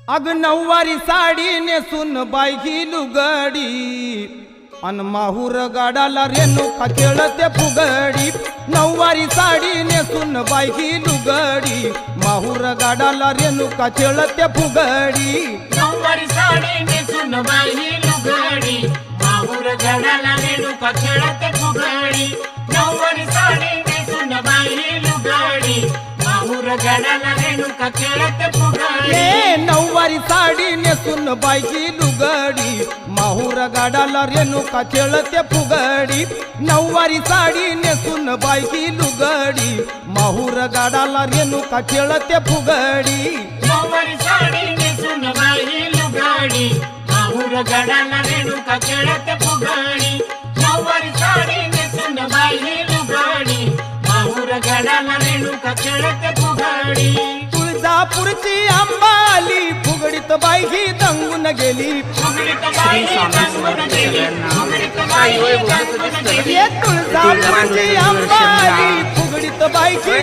अग नऊवारी साडी नेसून बायकी लुगडी अन माहूर गाडाला रेणुका खेळते फुगडी। नऊवारी साडी नेसून बायकी लुगडी माहूर गाडाला रेणुका खेळते फुगडी। नऊवारी साडी नेसून बायकी लुगडी माहूर गाडाला रेणुका खेळते फुगडी। नऊवारी साडी नेसून बायकी लुगडी माहूर गाडाला रेणुका खेळते फुगडी। नऊवारी साडी नेसून बायकी लुगडी माहूर गाडाला रेणुका खेळते फुगडी। नऊवारी साडी नेसून बायकी लुगडी माहूर गाडाला रेणुका खेळते फुगडी। नऊवारी साडी नेसून बायकी लुगडी माहूर गाडाला रेणुका खेळते फुगडी। नऊवारी साडी नेसून बायकी लुगडी माहूर गाडाला रेणुका खेळते फुगडी। तुळजापूरची अंबाली फुगडीत बायकी दंगून गेली। फुगडीत बायकी दंगून गेली। फुगडीत बायकी दंगून गेली। तुळजापूरची अंबाली फुगडीत बायकी